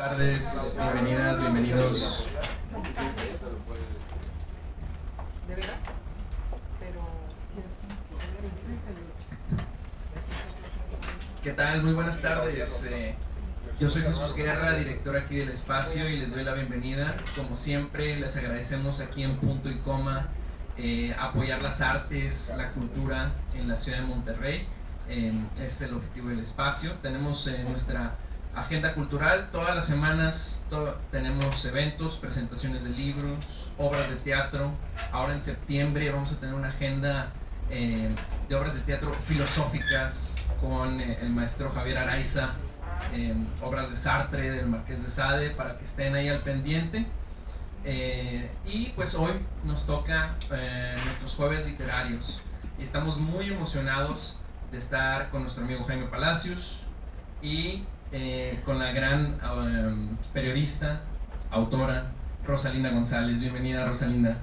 Buenas tardes, bienvenidas, bienvenidos. ¿De veras? Pero... ¿Qué tal? Muy buenas tardes. Yo soy Jesús Guerra, director aquí del espacio, y les doy la bienvenida. Como siempre, les agradecemos aquí en Punto y Coma apoyar las artes, la cultura en la ciudad de Monterrey. Ese es el objetivo del espacio. Tenemos nuestra agenda cultural. Todas las semanas tenemos eventos, presentaciones de libros, obras de teatro. Ahora en septiembre vamos a tener una agenda de obras de teatro filosóficas con el maestro Javier Araiza, obras de Sartre, del Marqués de Sade, para que estén ahí al pendiente. Y pues hoy nos toca nuestros jueves literarios y estamos muy emocionados de estar con nuestro amigo Jaime Palacios y con la gran periodista, autora Rosalinda González. Bienvenida, Rosalinda.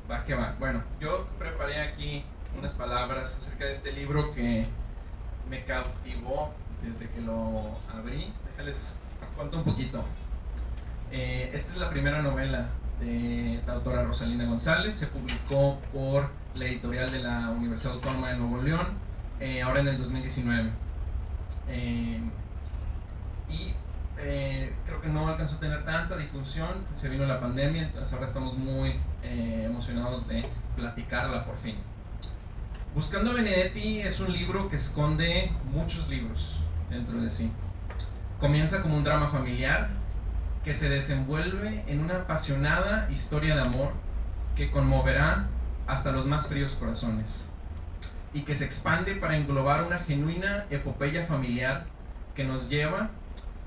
Va que va. Bueno, yo preparé aquí unas palabras acerca de este libro que me cautivó desde que lo abrí. Déjales cuento un poquito. Esta es la primera novela de la autora Rosalinda González. Se publicó por la editorial de la Universidad Autónoma de Nuevo León, ahora en el 2019. Creo que no alcanzó a tener tanta difusión, se vino la pandemia, entonces ahora estamos muy emocionados de platicarla por fin. Buscando a Benedetti es un libro que esconde muchos libros dentro de sí. Comienza como un drama familiar que se desenvuelve en una apasionada historia de amor que conmoverá hasta los más fríos corazones y que se expande para englobar una genuina epopeya familiar que nos lleva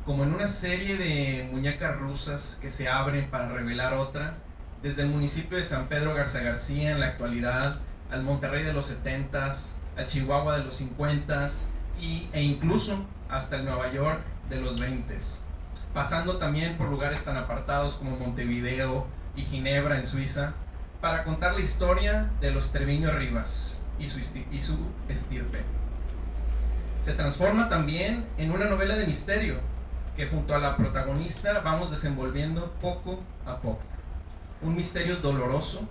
como en una serie de muñecas rusas que se abren para revelar otra, desde el municipio de San Pedro Garza García en la actualidad, al Monterrey de los 70s, al Chihuahua de los 50s e incluso hasta el Nueva York de los 20s, pasando también por lugares tan apartados como Montevideo y Ginebra en Suiza, para contar la historia de los Treviño Rivas y su estirpe. Se transforma también en una novela de misterio que junto a la protagonista vamos desenvolviendo poco a poco. Un misterio doloroso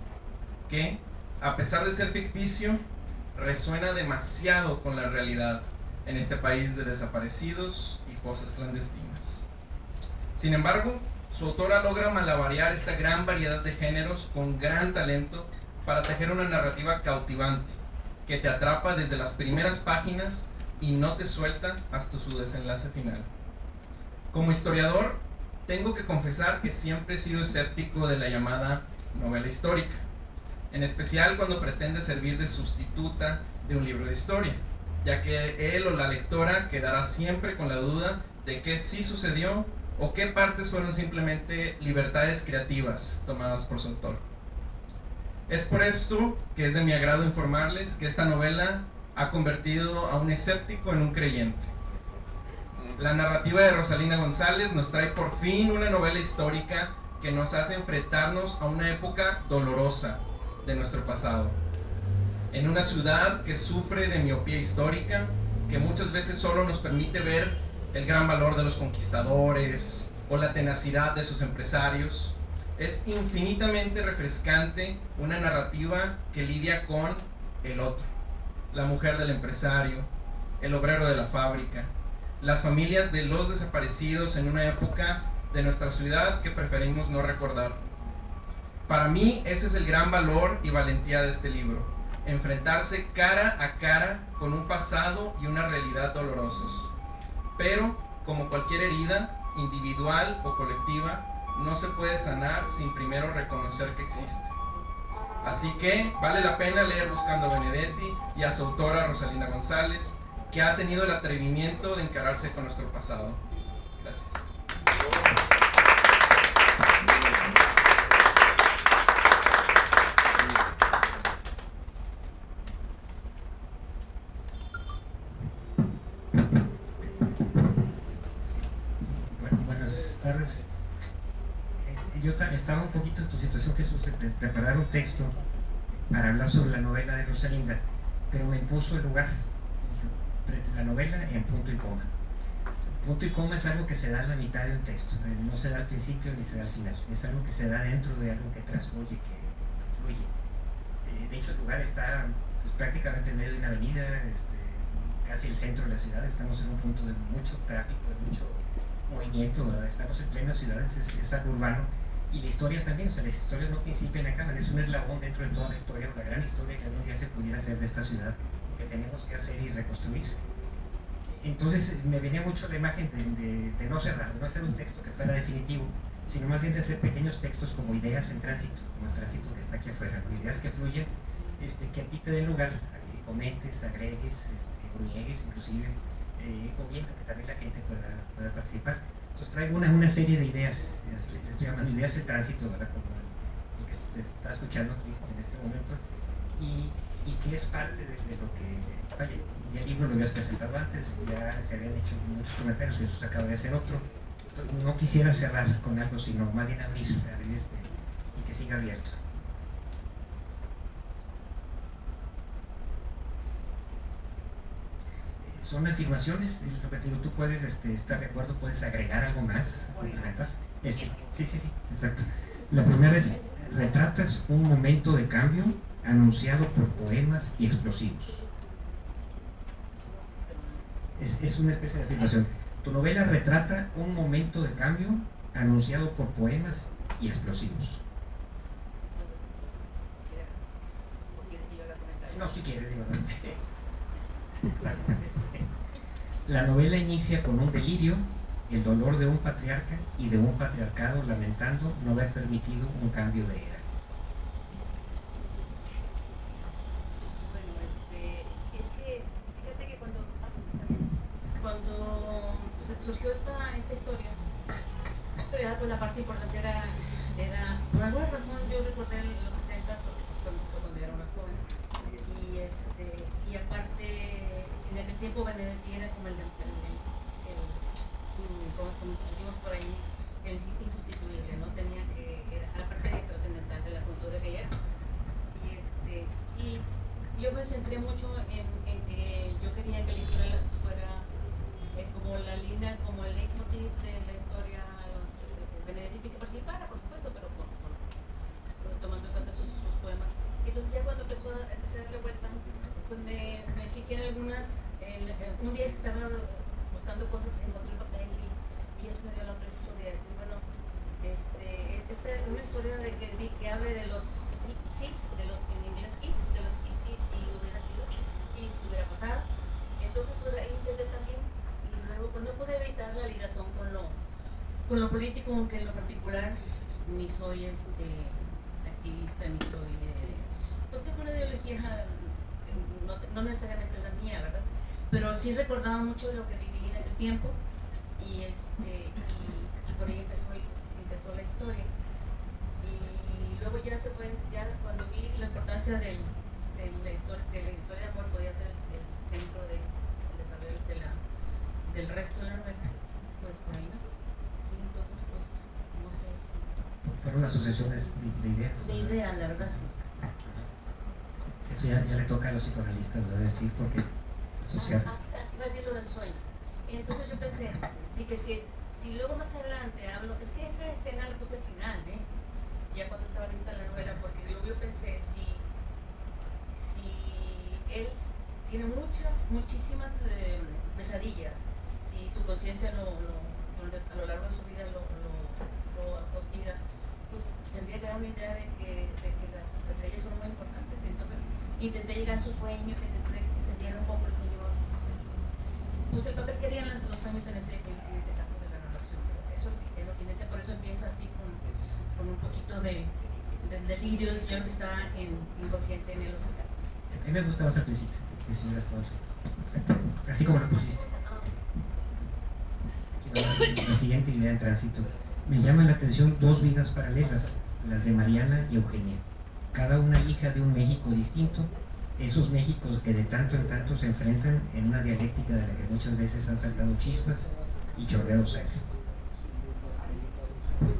que, a pesar de ser ficticio, resuena demasiado con la realidad en este país de desaparecidos y fosas clandestinas. Sin embargo, su autora logra malabarear esta gran variedad de géneros con gran talento para tejer una narrativa cautivante que te atrapa desde las primeras páginas y no te suelta hasta su desenlace final. Como historiador, tengo que confesar que siempre he sido escéptico de la llamada novela histórica, en especial cuando pretende servir de sustituta de un libro de historia, ya que él o la lectora quedará siempre con la duda de qué sí sucedió o qué partes fueron simplemente libertades creativas tomadas por su autor. Es por esto que es de mi agrado informarles que esta novela ha convertido a un escéptico en un creyente. La narrativa de Rosalinda González nos trae por fin una novela histórica que nos hace enfrentarnos a una época dolorosa de nuestro pasado, en una ciudad que sufre de miopía histórica, que muchas veces solo nos permite ver el gran valor de los conquistadores o la tenacidad de sus empresarios. Es infinitamente refrescante una narrativa que lidia con el otro, la mujer del empresario, el obrero de la fábrica, las familias de los desaparecidos en una época de nuestra ciudad que preferimos no recordar. Para mí ese es el gran valor y valentía de este libro, enfrentarse cara a cara con un pasado y una realidad dolorosos. Pero, como cualquier herida, individual o colectiva, no se puede sanar sin primero reconocer que existe. Así que vale la pena leer Buscando a Benedetti y a su autora Rosalinda González, que ha tenido el atrevimiento de encararse con nuestro pasado. Gracias. Buenas tardes. Yo estaba un poquito entusiasmado profesor Jesús de preparar un texto para hablar sobre la novela de Rosalinda, pero me impuso el lugar. La novela en punto y coma. Punto y coma es algo que se da a la mitad de un texto, no se da al principio ni se da al final, es algo que se da dentro de algo que transfluye, que fluye. De hecho, el lugar está pues, prácticamente en medio de una avenida, casi el centro de la ciudad, estamos en un punto de mucho tráfico, de mucho movimiento, ¿verdad? Estamos en plena ciudad, es algo urbano, y la historia también, o sea, las historias no principian acá, es un eslabón dentro de toda la historia, una gran historia que algún día se pudiera hacer de esta ciudad, que tenemos que hacer y reconstruir. Entonces me venía mucho la imagen de no cerrar, de no hacer un texto que fuera definitivo, sino más bien de hacer pequeños textos como ideas en tránsito, como el tránsito que está aquí afuera, ¿no? Ideas que fluyen, que a ti te den lugar a que comentes, agregues, o niegues inclusive, o bien a que también la gente pueda participar. Entonces traigo una serie de ideas, les estoy llamando ideas de tránsito, ¿verdad? Como el que se está escuchando aquí en este momento, y que es parte de lo que, vaya, ya el libro lo habías presentado antes, ya se habían hecho muchos comentarios y eso se acaba de hacer otro. Entonces, no quisiera cerrar con algo, sino más bien abrir y que siga abierto. Son afirmaciones, lo que te digo, tú puedes estar de acuerdo, puedes agregar algo más, complementar. Sí, exacto. La primera es, retratas un momento de cambio anunciado por poemas y explosivos. Es una especie de afirmación. Tu novela retrata un momento de cambio anunciado por poemas y explosivos. No, si quieres, digo, no. La novela inicia con un delirio, el dolor de un patriarca y de un patriarcado lamentando no haber permitido un cambio de era. Surgió esta historia, pero ya pues la parte importante era por alguna razón yo recordé los 70 porque pues fue cuando yo era una joven y aparte en aquel tiempo Benedetti era como como decimos por ahí, el insustituible, ¿no? Tenía que, era la parte trascendental de la cultura que ella y yo me centré mucho en que yo quería que la historia fuera como la línea, como el leitmotiv de la historia de Benedetti, que participara, por supuesto, pero tomando en cuenta sus poemas. Entonces ya cuando empecé a darle vuelta, pues me fijé en algunas, un día que estaba buscando cosas, encontré el papel y eso me dio la otra historia, decir, bueno, esta es una historia de que hable de los sí, de los en inglés if, de los if y si hubiera sido, y si hubiera pasado. Entonces pues ahí intenté también. Pues no pude evitar la ligación con lo político, aunque en lo particular ni soy activista, ni soy no tengo una ideología, no necesariamente la mía, ¿verdad? Pero sí recordaba mucho de lo que viví en aquel tiempo y por ahí empezó la historia. Y luego ya se fue, ya cuando vi la importancia de la historia de amor podía ser el centro del desarrollo del resto de la novela, pues por ahí no. Sí, entonces pues no sé si... Fueron asociaciones de ideas. De ideas, la verdad sí. Eso ya le toca a los psicoanalistas, ¿verdad? Decir, porque es asociar. Iba a decir lo del sueño. Entonces yo pensé, dije, si luego más adelante hablo, es que esa escena la puse al final, ya cuando estaba lista la novela, porque luego yo pensé, si él tiene muchísimas pesadillas, si su conciencia a lo largo de su vida lo hostiga, pues tendría que dar una idea de que las pesadillas son muy importantes. Entonces intenté llegar a sus sueños, intenté que se diera un poco el señor. Pues el papel que harían los sueños en ese caso de la narración. Eso es lo que intenté, por eso empieza así con un poquito del delirio del señor que está inconsciente en el hospital. A mí me gusta más al principio, que si hubiera estado así como lo pusiste. La siguiente idea en tránsito. Me llaman la atención dos vidas paralelas, las de Mariana y Eugenia, cada una hija de un México distinto, esos Méxicos que de tanto en tanto se enfrentan en una dialéctica de la que muchas veces han saltado chispas y chorreado sangre. Pues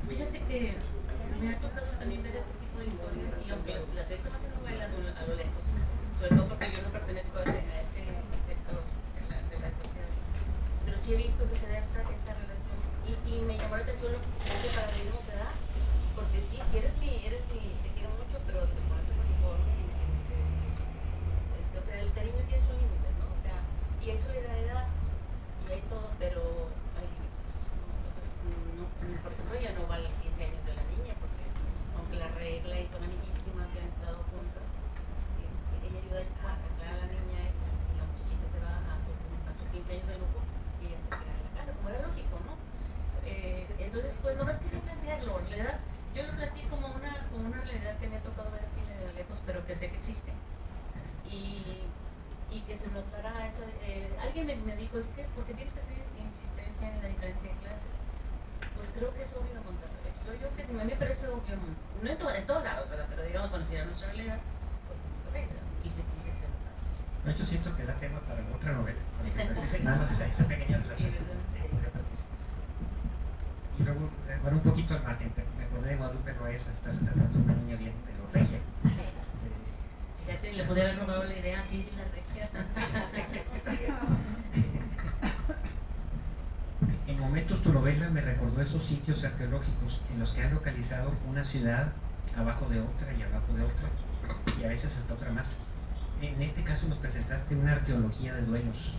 fíjate que me ha tocado también ver este tipo de historias y aunque las he visto más en novelas a lo lejos, sobre todo porque yo no pertenezco a ese sector de la sociedad, pero sí he visto que se da esa relación y me llamó la atención ese paradigma se da, porque sí, si eres mi, te quiero mucho, pero te pones el uniforme y me tienes que decir, o sea, el cariño tiene sus límites, ¿no? O sea, y hay solidaridad y hay todo, pero hay límites, ¿no? Entonces, no, por ejemplo, ya no va a los 15 años de la niña, porque aunque la regla y son amiguísimas y han estado juntas, ella ayuda a arreglar a la niña y la muchachita se va a sus 15 años de lujo y ella se queda en la casa, como era lógico, ¿no? Entonces, pues nomás quería plantearlo, en realidad yo lo planteé como una realidad que me ha tocado ver así de lejos, pero que sé que existe. Y que se notara esa... alguien me dijo, es que, ¿por qué tienes que hacer insistencia en la diferencia de clases? Pues creo que es obvio en Monterrey. Yo que a mí me parece obvio, no en todos lados, ¿verdad? Pero digamos, cuando si era nuestra realidad, pues en Monterrey, ¿verdad? Quise que notar. De hecho, siento que da tema para otra novela. Entonces, nada más esa pequeña relación. Y luego, bueno, un poquito al margen, me acordé de Guadalupe Loaesa, está retratando a una niña bien, pero regia. Fíjate, le pude haber robado la idea así de la regia. En momentos tu novela me recordó esos sitios arqueológicos en los que han localizado una ciudad abajo de otra y abajo de otra, y a veces hasta otra más. En este caso nos presentaste una arqueología de duelos,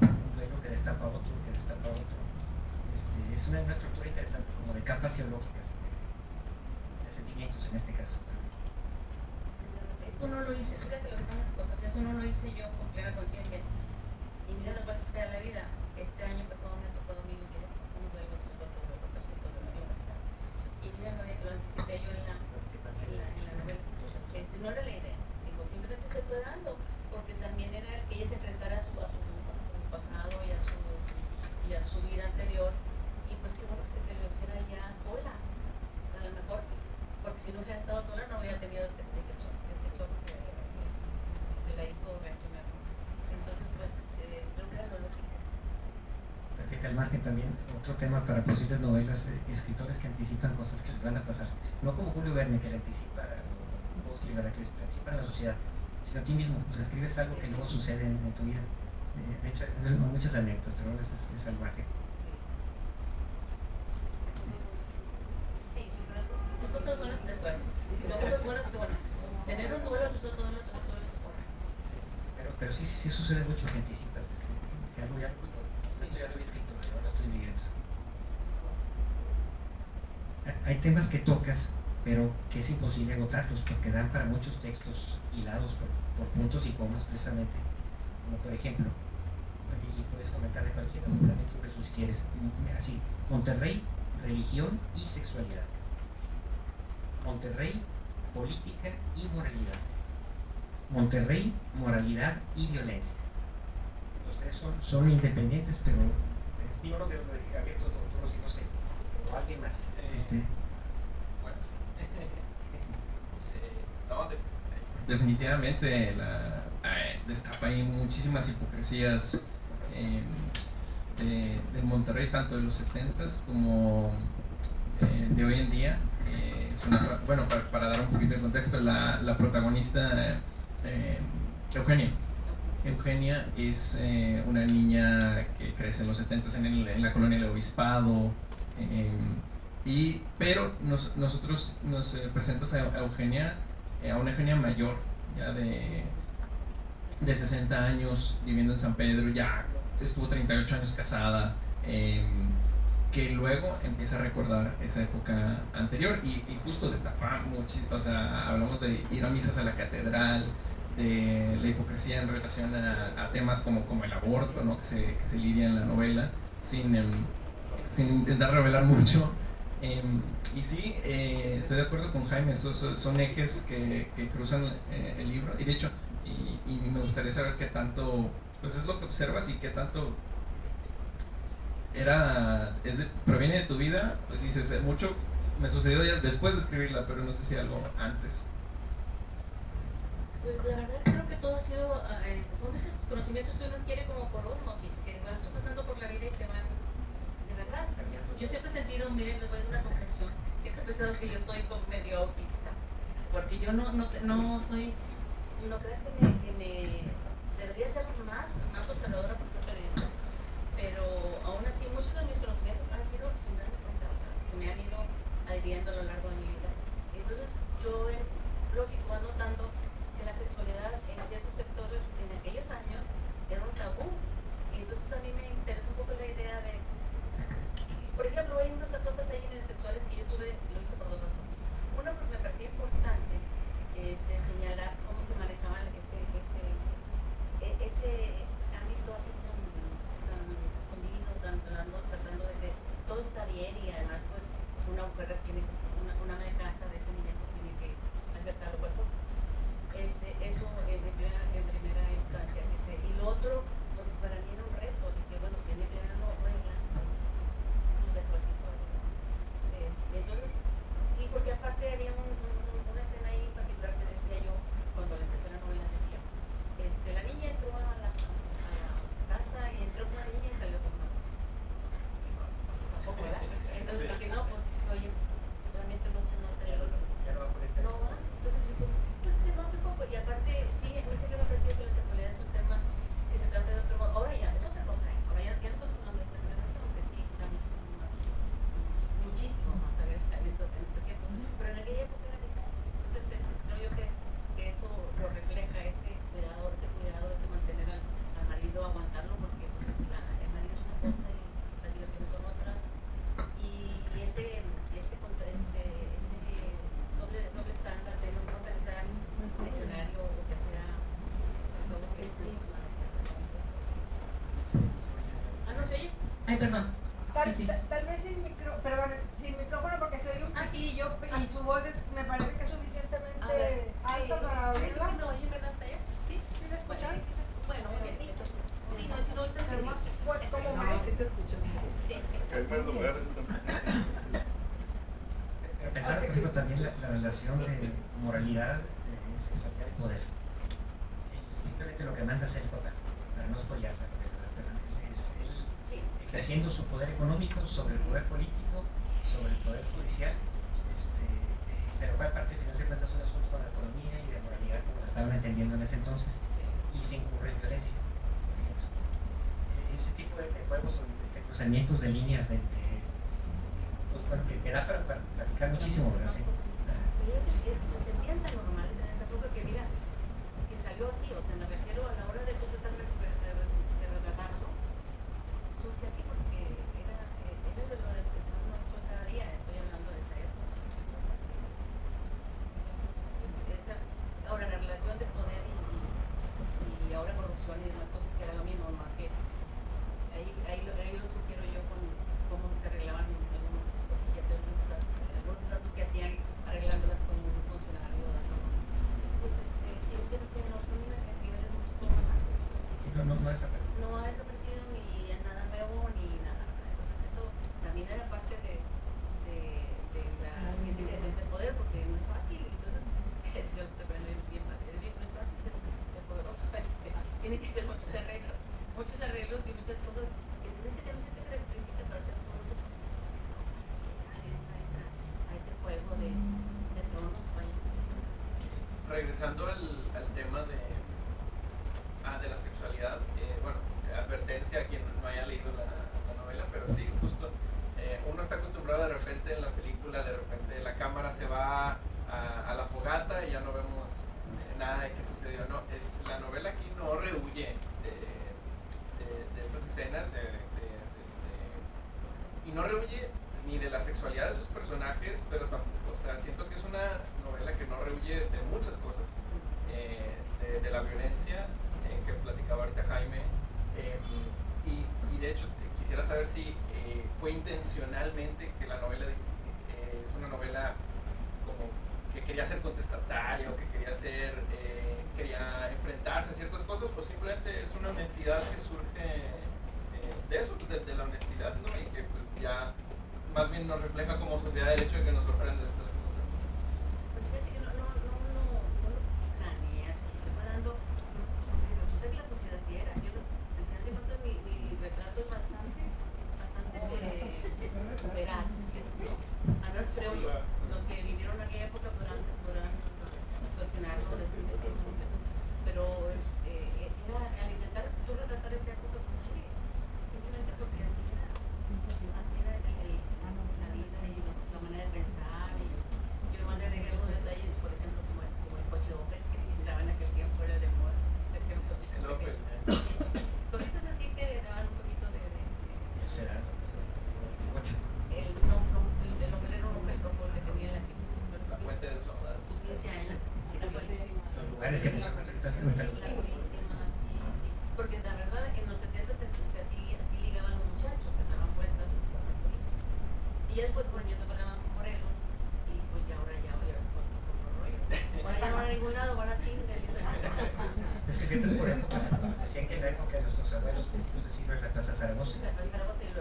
un duelo que destapa otro, que destapa otro. Es una estructura interesante, como de capas geológicas, de sentimientos en este caso. Eso no lo hice, fíjate lo que son las cosas, eso no lo hice yo con plena conciencia. Y mira los baches que da la vida. Este año pasado me tocó 2022, un duelo, tras otro duelo, tras otro duelo en la ciudad. Y mira, lo anticipé yo en la novela. No era la idea, digo, simplemente se fue dando, porque también era el que ella se enfrentara a su pasado y a su vida anterior. Y pues qué bueno que se hiciera ya sola, a lo mejor, porque si no hubiera estado sola no hubiera tenido este shock que la hizo reaccionar. Entonces, pues, creo que era lo lógico. Perfecto, al margen también, otro tema para posibles novelas, escritores que anticipan cosas que les van a pasar. No como Julio Verne, que le anticipa, o Rivera, que le anticipa a la sociedad, sino a ti mismo. Pues escribes algo que luego sucede en tu vida. De hecho, hay muchas anécdotas, pero es al margen. Son cosas buenas de acuerdo. Son cosas buenas que, bueno, tener un duelo, todo lo otro se corre. Sí, pero sí sucede mucho que anticipas, que algo ya, esto ya lo había escrito, yo lo estoy viviendo. Hay temas que tocas, pero que es imposible agotarlos, porque dan para muchos textos hilados por puntos y comas, precisamente. Como por ejemplo, y puedes comentar de cualquiera, también tú, Jesús, si quieres, así, Monterrey, religión y sexualidad. Monterrey, política y moralidad. Monterrey, moralidad y violencia. Los tres son independientes, pero digo, no de abierto todos y no sé, o alguien más. Bueno, no, definitivamente destapa ahí muchísimas hipocresías del Monterrey, tanto de los 70s como de hoy en día. Bueno, para dar un poquito de contexto, la protagonista Eugenia es una niña que crece en los 70s en la colonia del Obispado, pero nosotros nos presentas a Eugenia, a una Eugenia mayor, ya de 60 años, viviendo en San Pedro, ya estuvo 38 años casada, que luego empieza a recordar esa época anterior y justo destapa mucho, o sea, hablamos de ir a misas a la catedral, de la hipocresía en relación a temas como el aborto, ¿no? que se lidia en la novela, sin intentar revelar mucho. Y sí, estoy de acuerdo con Jaime, son ejes que cruzan el libro, y de hecho, y me gustaría saber qué tanto, pues es lo que observas y qué tanto proviene de tu vida. Dices, mucho me sucedió ya después de escribirla, pero no sé si algo antes. Pues la verdad creo que todo ha sido, son de esos conocimientos que uno adquiere como por ósmosis, que vas tú pasando por la vida y te van verdad. Yo siempre he sentido, miren, les voy a hacer una confesión, siempre he pensado que yo soy como medio autista, porque yo no soy, no crees que me debería ser más observadora por ser periodista, pero aún así muchos de mis conocimientos han sido sin darme cuenta, o sea, se me han ido adhiriendo a lo largo de mi vida. Entonces yo, lógico, ando notando que la sexualidad en ciertos sectores en aquellos años era un tabú. Y entonces a mí me interesa un poco la idea de, por ejemplo, hay unas cosas ahí medio sexuales que yo lo hice por dos razones. Una, porque me parecía importante señalar cómo se manejaba ese ámbito así tan escondido, tratando de que todo está bien y además pues una mujer tiene que, una ama de casa de ese nivel pues tiene que hacer tal o cual cosa. Eso en primera instancia. Y lo otro, porque para mí era un reto, dije, bueno, si en mi primera no regla, pues no dejo así por entonces, y porque aparte había una escena ahí en particular que decía yo, cuando le empecé la novela, decía, la niña entró a la casa y entró con una niña y salió con una. Tampoco, ¿verdad? Entonces, porque no, pues oye, realmente no se nota el olor. Ya no va por este. No, entonces pues que se nota un poco. Y aparte, sí, a mí siempre me ha parecido que la sexualidad es un tema que se trata de otro modo. Ahora ya es otra cosa, ¿eh? Ahora ya no estamos hablando de esta generación, que sí está muchísimo más a ver en este tiempo. Pero en aquella época era diferente. Entonces, creo yo que eso lo refleja, ese cuidado, ese mantener al marido, aguantarlo, porque pues, el marido es una cosa y las diversiones son otras. Y ese doble estándar de no importa que sea legionario o que sea algo que sí, no se oye. Ay, perdón. Tal vez sin micrófono porque soy un pisillo y su voz me parece que es suficientemente alta para oírla. ¿Sí me oyen, verdad, hasta allá? ¿Sí? ¿Sí me escuchan? Bueno, muy bien. Entonces, sí, no, si no, ahorita Pero más fuerte, como No, más. sí te escuchas. sí. Hay más lugares también. Pero pensar, por ejemplo, también la relación de moralidad, sexualidad y poder. Simplemente lo que manda hacer el papá, para no spoilear la novela, pero es él ejerciendo su poder económico sobre el poder político, sobre el poder judicial, de lo cual parte, al final de cuentas, un asunto con la economía y de moralidad, como la estaban entendiendo en ese entonces, y se incurre en violencia, por ejemplo. Ese tipo de juegos, de cruzamientos de líneas, pues bueno, que da para platicar muchísimo, ¿verdad? Sí. Pero se sentían tan normales en esa época que mira, que salió así, o sea, me refiero a la hora de tú tratar de retratarlo, surge así porque era de lo que uno hecho cada día, estoy hablando de esa época. Entonces, ahora la relación de poder y ahora corrupción y demás cosas que era lo mismo, más que ahí lo sugiero yo con cómo se arreglaban algunas cosillas, algunos tratos que hacían arreglándolas con un funcionario, pues sigue siendo en otro niveles muchísimo más altos. Sí, no desaparece. No ha desaparecido ni nada nuevo ni nada. Entonces eso también era parte de la gente del poder, porque no es fácil. Entonces se los estoy poniendo bien, no es fácil ser poderoso. Tiene que ser muchos arreglos y muchas cosas que tienes que tener cierta característica para ser poderoso, a ese juego de tronos. Regresando al tema de la sexualidad, bueno, advertencia a quien no haya leído la novela, pero sí, justo, uno está acostumbrado de repente en la película, de repente la cámara se va a la fogata y ya no vemos nada de qué sucedió. No, la novela aquí no rehuye de estas escenas, y no rehuye ni de la sexualidad de sus personajes, pero tampoco, o sea, siento que es una novela que no rehuye de muchas cosas, de la violencia que platicaba ahorita Jaime, y de hecho quisiera saber si fue intencionalmente que la novela es una novela como que quería ser contestataria o que quería enfrentarse a ciertas cosas, o simplemente es una honestidad que surge de eso, de la honestidad, ¿no? Y que pues ya más bien nos refleja como sociedad el hecho de que nos sorprende estas cosas. Pues fíjate que no lo planeé así, se fue dando, porque resulta que la sociedad sí era. Al final de cuentas mi retrato es bastante Varias que mencionas ahorita. Larguísimas, sí. Porque la verdad, en los 70 así ligaban los muchachos, se daban vueltas por la policía. Y ya después fueron yendo para Morelos, y pues ya ahora ya se fue por otro rollo. Ahora ya no van a ningún lado, van a Tinder. Es que fíjate, por épocas, decían que en la época de nuestros abuelos, principios de siglo, en la Plaza Zaragoza. Y luego después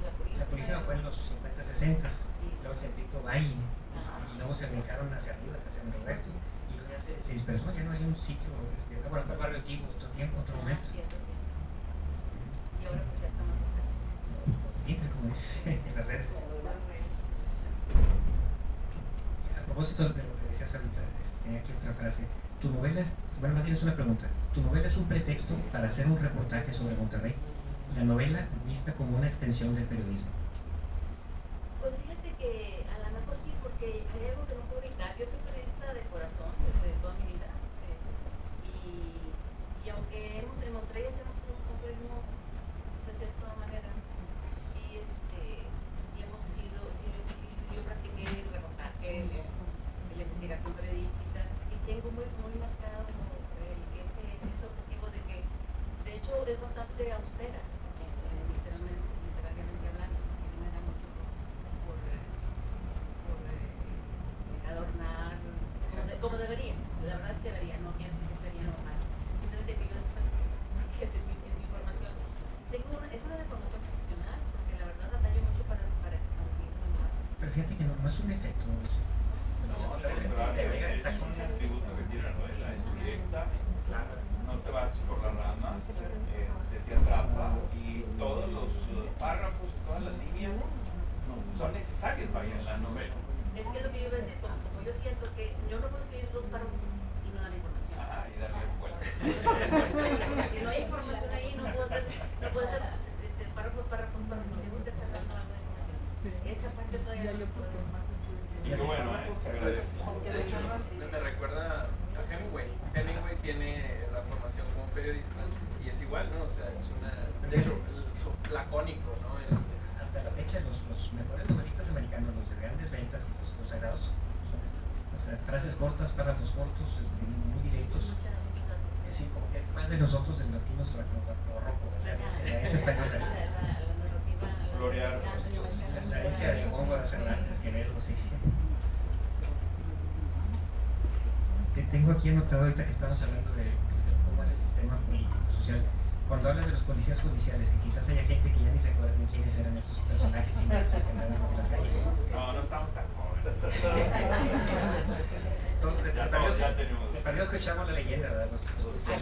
la Purísima. La Purísima fue en los 50, 60, luego se aplicó Valle, y luego se brincaron hacia arriba, hacia San Roberto, y luego ya se dispersó, ya no hay un sitio, bueno, fue el barrio antiguo, otro tiempo, otro momento. Cierto. Y ahora pues ya estamos Tinder, como dices, en las redes. A propósito de lo que decías ahorita, tenía aquí otra frase. Tu novela es, bueno, más bien es una pregunta. Tu novela es un pretexto para hacer un reportaje sobre Monterrey. La novela vista como una extensión del periodismo. Pues fíjate que a lo mejor sí, porque hay algo que no puedo evitar. Yo soy periodista de corazón desde toda mi vida. Y aunque en Monterrey hacemos un periodismo de cierta manera, sí hemos sido, yo practiqué el reportaje, la investigación periodística, y tengo muy marcado ese objetivo de que, de hecho, es bastante austera, literariamente hablando, que no me da mucho por adornar como debería. La verdad es que debería, no quiero decir que esté bien o mal, simplemente que yo eso soy, porque es mi formación. Es una deformación profesional, porque la verdad batallo mucho para expandirme más. Pero fíjate que no es un defecto. No, es un atributo que tiene la novela, es directa, no te vas por las ramas, te atrapa, y todos los párrafos, todas las líneas son necesarias para ir en la novela. Es que es lo que yo iba a decir, como yo siento que yo no puedo escribir 2 párrafos y no dar información. Y darle vuelta. Si no hay información ahí, no puedo hacer párrafos, tengo que estar dando algo de información. Esa parte todavía no puedo. Qué bueno, se agradece. Me recuerda a Hemingway. Hemingway tiene la formación como periodista y es igual, ¿no? O sea, es de hecho, lacónico, ¿no? Hasta la fecha, los mejores novelistas americanos, los de grandes ventas y los sagrados, son frases cortas, párrafos cortos, muy directos. Sí, como que es más de nosotros, de los latinos, lo rojo, esa española. Florear. La herencia de Góngora, Cervantes, Quevedo, sí. Tengo aquí anotado ahorita que estamos hablando de cómo era el sistema político, social. Cuando hablas de los policías judiciales, que quizás haya gente que ya ni se acuerda de quiénes eran esos personajes siniestros que andaban por las calles. No estamos tan jóvenes. Todos Ya tenemos. de perdido escuchamos la leyenda, ¿verdad? Los policías.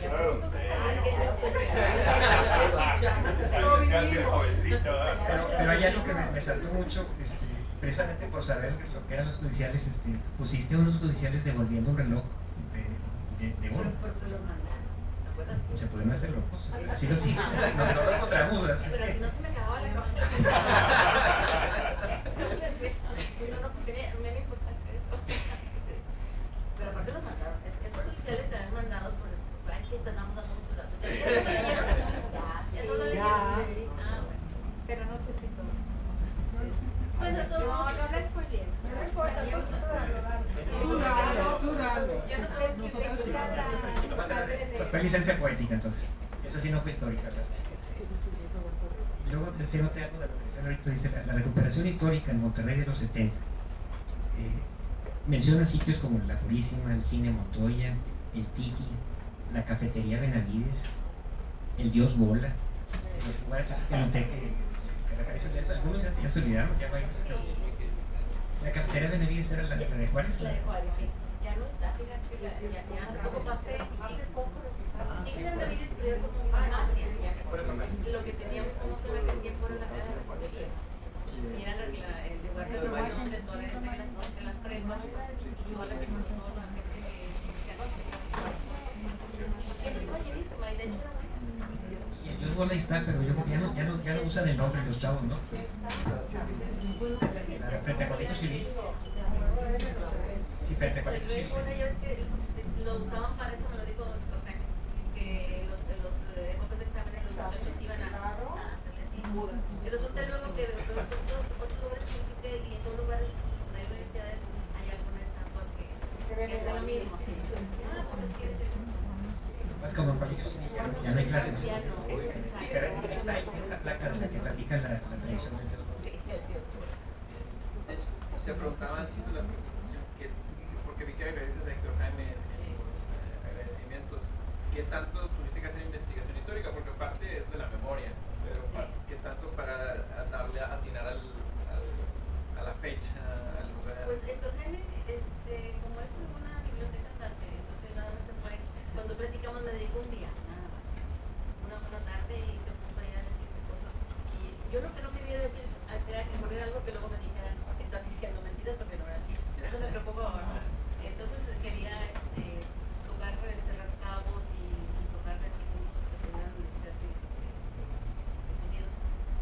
Pero hay algo que me saltó mucho, precisamente por saber lo que eran los judiciales, pusiste a unos judiciales devolviendo un reloj de oro. Porque los mandaron, ¿te acuerdas? Se pueden hacer locos, así lo sí. No lo encontramos. Pero si no se me acababa la cabeza. No, porque me era importante eso. Pero aparte los mandaron. Esos judiciales serán mandados por ay, que estamos dando muchos datos. Ya todo leyeron. Ah, bueno. Pero no sé si todo. Bueno, todo. No la spoilees. No importa, tú dalo. Ya no puedes decir que Fue licencia poética, entonces. Esa sí no fue histórica, ¿verdad? Y luego se noté algo de lo que dice ahorita, dice la recuperación histórica en Monterrey de los 70. Menciona sitios como la Purísima, el Cine Montoya, el Tiki, la Cafetería Benavides, el Dios Bola. Los lugares así que noté que referencias de eso, algunos ya se olvidaron, ya no hay. La Cafetería Benavides era la de Juárez. La de Juárez, sí. Ya no está, fíjate, ya hace poco pasé y sigue la Benavides, pero ya como farmacia. Lo que tenía muy famoso en aquel tiempo era la repostería. Y era el lugar de reunión de todas las prepas y toda la gente que siempre estaba llenísima y de hecho era Y el Dios Bola ahí está, pero yo creo que ya no usan el nombre los chavos, ¿no? Frente a Colegio Civil. Sí, frente a Colegio Civil. Bueno, yo es que lo usaban para eso, me lo dijo el doctor Jaime, que los épocas de exámenes los muchachos iban a hacerle así. Y resulta luego que de otros lugares que visité y en todos lugares donde hay universidades hay alguna estatua que que hace lo mismo. Pues quiere decir Pues como en colegios ya no hay clases. Ya no, exacto. Pero está ahí la placa de la que platica la tradición del teatro. De hecho, te preguntaba antes de la presentación, porque vi que agradeces a Héctor Jaime los agradecimientos, ¿qué tanto tuviste que hacer investigación histórica? Porque parte es de la memoria, pero Sí. ¿qué tanto para darle a atinar a la fecha, al lugar? Pues Héctor Jaime, como es una biblioteca andante, entonces nada más se fue, cuando platicamos me dedicó un día, nada más, una tarde y se puso ahí a decirme cosas. Y yo lo que no quería decir era que poner algo que luego me dijeran, estás diciendo mentiras porque no era así. Eso me preocupaba, ¿no? Entonces quería tocar, cerrar cabos y tocar así puntos que pudieran ser definidos.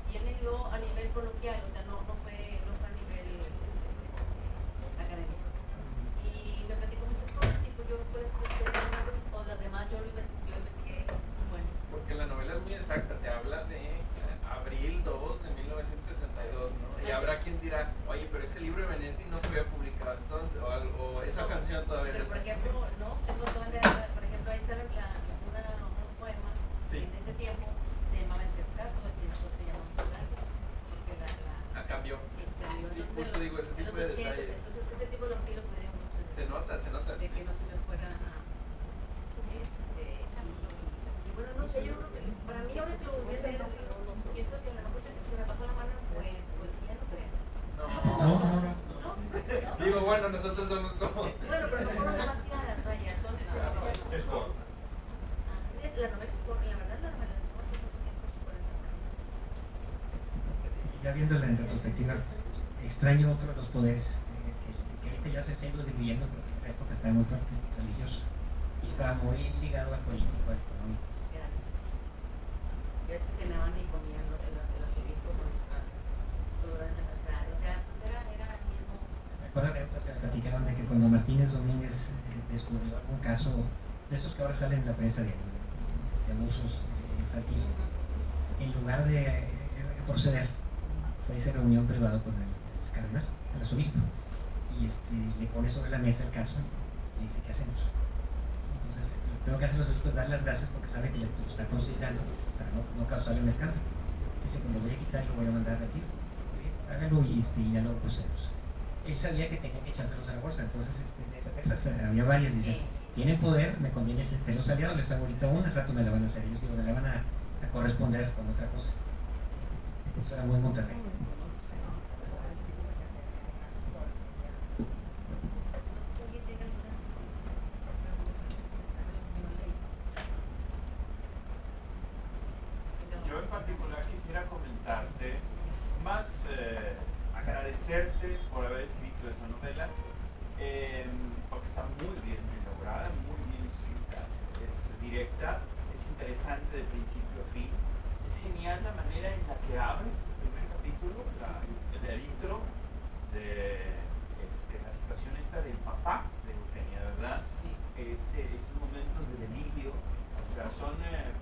Y él me dio a nivel coloquial, o sea, no fue a nivel académico. Y me platicó muchas cosas y pues yo por eso o las demás yo investigué. Bueno. Porque la novela es muy exacta, te habla de abril 2 de 1972, ¿no? Y habrá quien dirá, oye, pero ese libro de Benedetti no se había publicado entonces, o esa No, canción todavía pero no por está. ejemplo, no, tengo todavía, por ejemplo, ahí está un poema Sí. que en ese tiempo se llamaba El Rescato, es decir, después se llamó Rescato, porque Cambió. sí, se cambió. Sí, Entonces, justo digo, ese en tipo los de 80, detalles. entonces ese tipo sí lo cuidé mucho. Se nota. De que no se me fuera a... y bueno, no sé, yo creo que para mí ahora que lo volví a leer, pienso que a lo mejor se me pasó la mano en poesía, no creo. No. ¿No? Digo, bueno, nosotros somos como... Bueno, pero no fueron demasiadas, vaya, son... Es corto. La novela es corta, la verdad la novela es corta, son 240 páginas. Ya viéndola en retrospectiva, extraño otro de los poderes que ahorita ya se está diluyendo, pero que en esa época estaba muy fuerte, religioso, y estaba muy ligado al político, al económico. Gracias. Ya es que cenaban y comían los arzobispos con los grandes empresarios, o sea, pues era el mismo. Me acuerdo de anécdotas que me platicaban de que cuando Martínez Domínguez descubrió algún caso de estos que ahora salen en la prensa de abusos infantil, en lugar de proceder, fue a esa reunión privada con el cardenal, el arzobispo, y le pone sobre la mesa el caso y le dice, ¿qué hacemos? Entonces, lo primero que hacen los obispos es dar las gracias porque sabe que lo está considerando para no causarle un escándalo. Dice, como lo voy a quitar y lo voy a mandar a retiro, hágalo y ya luego procedemos. Él sabía que tenía que echárselos a la bolsa, entonces de esas había varias, dices, tienen poder, me conviene de los aliados, les hago ahorita una, al rato me la van a hacer ellos, me la van a corresponder con otra cosa. Eso era muy Monterrey. Yo en particular quisiera comentarte, más agradecerte por haber escrito esa novela, porque está muy bien elaborada, muy bien escrita, es directa, es interesante de principio a fin, es genial la manera en la que abres el primer capítulo, el intro de la situación esta del papá de Eugenia, ¿verdad? Esos momentos de delirio, o sea, son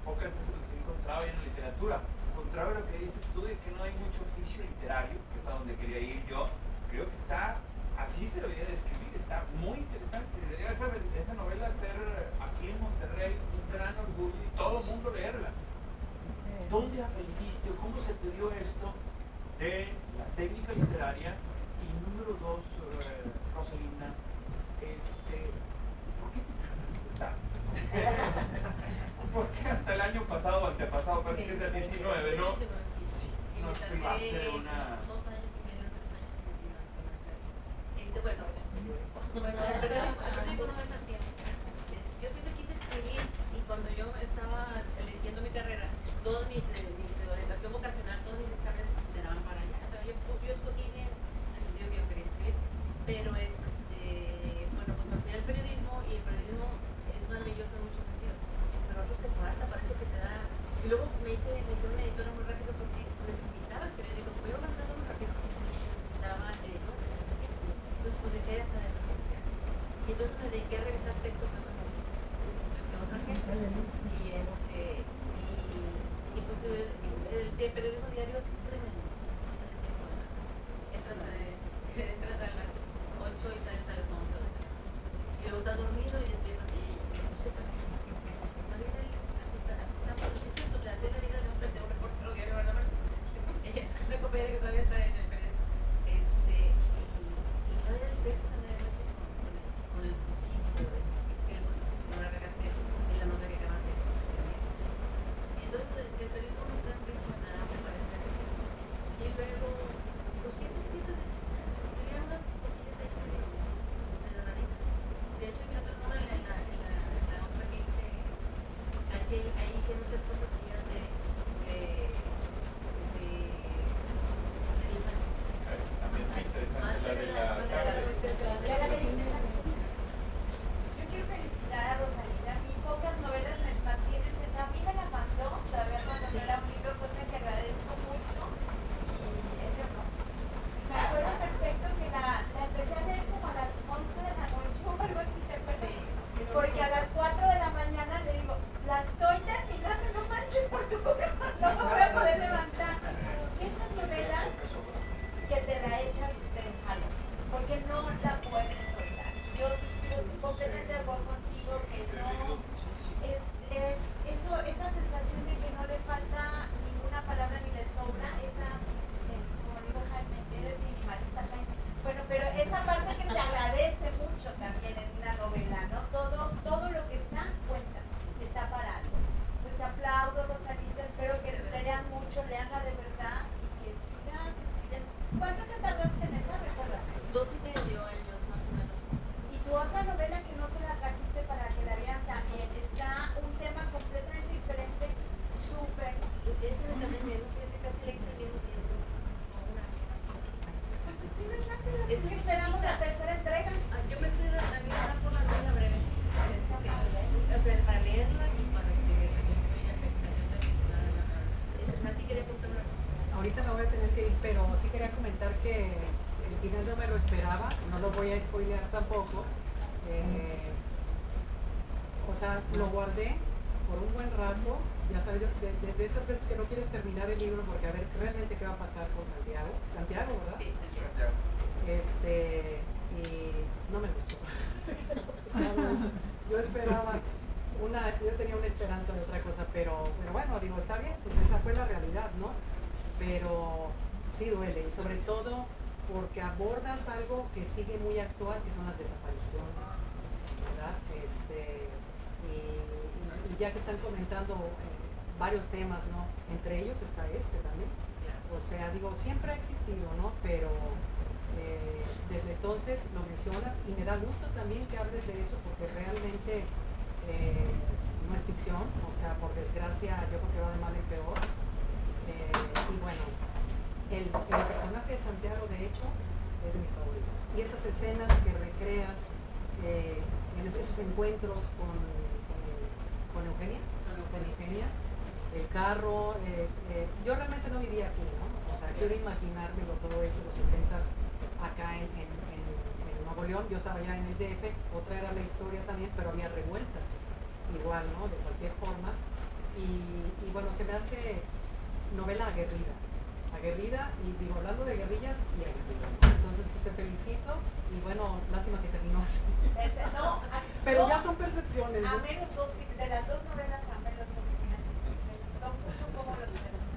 pocas veces los he encontrado en la literatura. Contrario a lo que dices tú de que no hay mucho oficio literario, que es a donde quería ir yo, creo que está, así se debería describir, está muy interesante. Debería esa novela ser aquí en Monterrey un gran orgullo y todo el mundo leerla. ¿Dónde aprendiste o cómo se te dio esto de la técnica literaria? Y número dos, Rosalinda, ¿por qué te tardaste tanto? Porque hasta el año pasado o antepasado, parece que es del 19, ¿no? Sí, Y me nos tardé privaste de una... 2 años y medio, 3 años en hacer. Bueno, el periódico no es tan tiempo. Yo siempre quise escribir y cuando yo estaba eligiendo mi carrera, todos mis orientación vocacional, todos mis exámenes me daban para allá. O sea, yo escogí bien en el sentido que yo quería escribir, pero bueno, pues me fui al periodismo y el periodismo es maravilloso en muchos sentidos, pero otros te falta, parece que te da. Y luego me hice una editora muy rápido porque necesitaba el periódico, como iba avanzando muy rápido, necesitaba el editor que se necesita. Entonces pues dejé hasta de estudiar. Y entonces me dediqué a revisar textos de otra gente. Y pues el periodismo diario es tremendo. Entras a las 8 y sales a las 11. Y estás dormido y despiertas, no sé qué pasa. Está bien ahí, así está, así es la vida de un reportero diario, ¿verdad? Una compañera que todavía está en el periódico. Y todavía despiertas a medianoche con el suicidio que no la regaste en la nota que acabas de leer. Entonces el periódico no transmite nada, me parece así. Y luego, pues siempre escritos de chica, tenía unas cosillas ahí medio raritas. De hecho, mi otra novela, en la otra que hice, ahí hice muchas cosas mías de infancia. También muy interesante Más la de la Ya la medicina. Yo quiero felicitar a Rosalinda. A mí pocas novelas me mantienen sentada. A mí me la mandó todavía cuando no era un libro, cosa que agradezco mucho. Y ese no. Me acuerdo perfecto que la empecé a leer como a las 11 de la noche o algo así, ¿te acuerdas? Sí. Porque a las 4 de la mañana le digo, la estoy terminando, no manches, porque no me voy a poder levantar. Esas novelas que te la echas de jalo, porque no la puedes soltar. Yo estoy completamente de acuerdo contigo que no esa sensación de que no le falta ninguna palabra ni le sobra, como dijo Jaime, eres minimalista, Jaime. Bueno, pero esa parte que se agradece mucho también en una novela, ¿no? Todo lo que está cuenta, está para algo. Pues te aplaudo, Rosalita, espero que lean mucho, leanla de verdad y que sigas escribiendo. ¿Cuánto te tardaste en esa? Recuérdame. 2 años más o menos. Y tu otra novela que no te la trajiste para que la vean también, está un tema completamente diferente, súper. Ese también menos, fíjate, casi le hice el mismo tiempo. Pues escribe rápido, Es así que que esperamos chiquita. la tercera entrega. Yo me estoy animando por la novela breve. O sea, para leerla y para escribirla. Yo soy afecta, yo soy así quería contar una cosa. Ahorita me voy a tener que ir, pero sí quería comentar que el final no me lo esperaba, no lo voy a spoilear tampoco. O sea, lo guardé por un buen rato, ya sabes, de esas veces que no quieres terminar el libro porque a ver realmente qué va a pasar con Santiago. Santiago, ¿verdad? Sí, Y no me gustó. ¿Sabes? Yo esperaba yo tenía una esperanza de otra cosa, pero bueno, digo, está bien, pues esa fue la realidad, ¿no? Pero sí duele, y sobre todo porque abordas algo que sigue muy actual, que son las desapariciones, ¿verdad? Y ya que están comentando varios temas, ¿no? Entre ellos está este también. O sea, digo, siempre ha existido, ¿no? Pero desde entonces lo mencionas y me da gusto también que hables de eso porque realmente no es ficción, o sea, por desgracia yo creo que va de mal en peor. Y bueno, el personaje de Santiago de hecho es de mis favoritos. Y esas escenas que recreas en esos encuentros con Eugenia, el carro, yo realmente no vivía aquí, ¿no? O sea, quiero imaginármelo todo eso, los 70s acá en Nuevo León. Yo estaba ya en el DF, otra era la historia también, pero había revueltas igual, ¿no? De cualquier forma. Y bueno, se me hace novela aguerrida, y digo, hablando de guerrillas y aguerrida. Entonces, pues te felicito y bueno, lástima que terminó así. Pero ya son percepciones, ¿no? Amé de las dos novelas, amé los dos finales. Me gustó mucho cómo los terminan.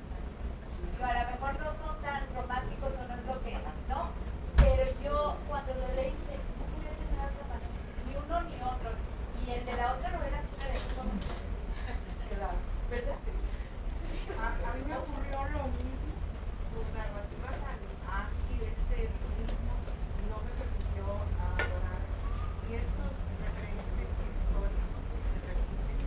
Digo, a lo mejor no son tan románticos o no es lo que, ¿no? Pero yo cuando lo leí dije, no podía tener otra manera, ni uno ni otro. Y el de la otra novela sí me dejó como claro, ¿verdad? A mí me ocurrió lo mismo, sus narrativas tan ágiles, el ritmo no me permitió adorar. Y estos referentes históricos que se repiten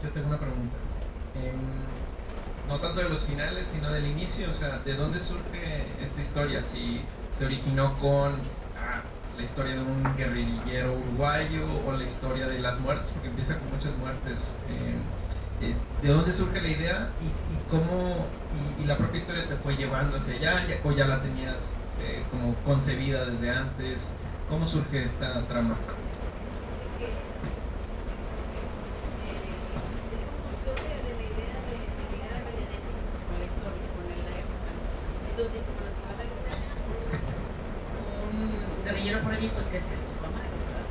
te tengo una pregunta. No tanto de los finales, sino del inicio, o sea, ¿de dónde surge esta historia? Si se originó con la historia de un guerrillero uruguayo o la historia de las muertes, porque empieza con muchas muertes. ¿De dónde surge la idea y cómo y la propia historia te fue llevando hacia allá o ya la tenías como concebida desde antes? ¿Cómo surge esta trama? Guerrillero por allí, pues que sea tu mamá, ¿verdad?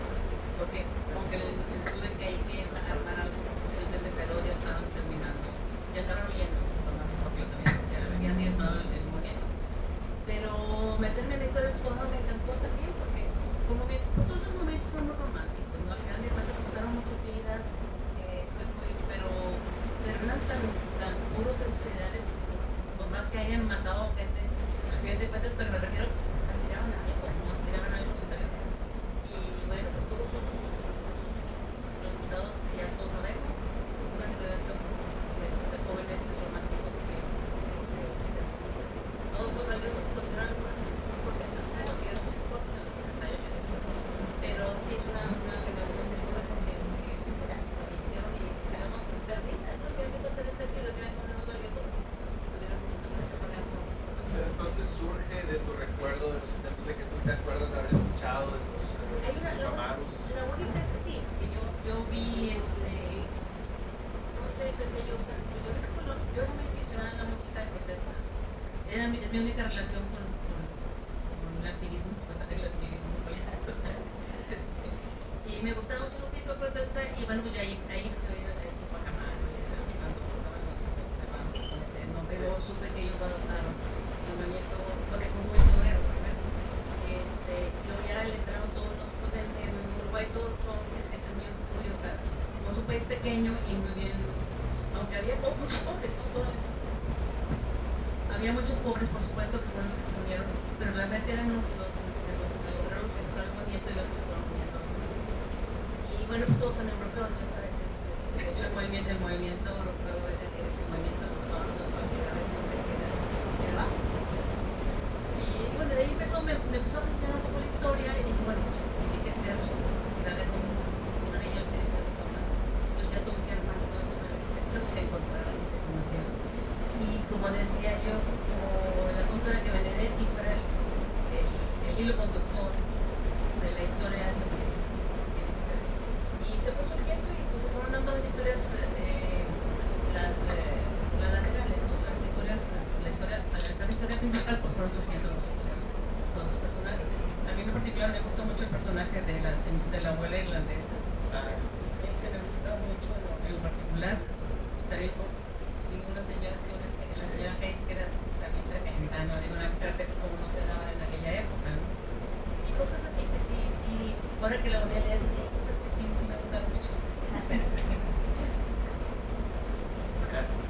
Porque aunque tuve que hay que armar algo, pues el 72 ya estaban terminando, ya estaban huyendo, porque los habían diezmado el movimiento. Pero meterme en la historia de tu mamá me encantó también, porque fue un momento, pues todos esos momentos fueron muy románticos, ¿no? Al final de cuentas costaron muchas vidas, pero eran tan puros de sus ideales, por más que hayan matado gente, al final de cuentas, pero me refiero, aspiraban a algo, ¿no? Aspiraban a algo superior. Y bueno, pues tuvo sus resultados que ya todos sabemos, una generación de jóvenes románticos que todos muy valiosos, se consideran algunos por ciento, se consideran muchas cosas en los 68 y después, pero sí es una generación de jóvenes que hicieron y quedamos perdidas, ¿no? Que hay que hacer el sentido que eran muy valiosos y tuvieron que pagar por. Pero entonces surge de tu recuerdo de los 70, de que tú te acuerdas de haber escuchado de los Amaros. La única es sí, que yo vi no sé, qué sé yo, o sea, yo era muy aficionada a la música de protesta. Es mi única relación con el activismo, pues el activismo político. Y me gustaba mucho la música de protesta y bueno, pues ahí empecé a oír el Tupac Amaru, cuando estaban los hermanos con ese nombre. Luego supe que ellos lo adoptaron. El movimiento, porque fue muy obrero primero. Y luego ya le entraron todos los, pues en Uruguay todos son gente muy educada. Como es un país pequeño y muy bien, aunque había muchos pobres, ¿no? Había muchos pobres, por supuesto, que fueron los que se unieron, pero realmente eran los obreros que empezaron el movimiento y los que fueron uniendo a los demás. Y bueno, pues todos son europeos, ya sabes, de hecho el movimiento europeo era el movimiento de los tomadores que era el básico. Y bueno, de ahí me empezó a fascinar un poco la historia y dije, bueno, pues tiene que ser, si va a haber una ley, tiene que ser de forma. Entonces ya tuve que armar todo eso para que se encontraran y se conocieran. Y como decía yo, como el asunto era que Benedetti fuera el hilo conductor de la historia, tiene que ser así. Y se fue surgiendo y pues se fueron dando las historias, las laterales, ¿no? Las historias, al estar la historia principal, pues fueron surgiendo los otros, todos los personajes. A mí en particular me gustó mucho el personaje de la abuela irlandesa. Ese me gustó mucho en lo particular. También una señora, la señora Hayes, que era también tremenda, ¿no? Era una mujer como no se daba en aquella época, ¿no? Y cosas así que sí, ahora que la volví a leer, hay cosas que sí me gustaron mucho. Gracias.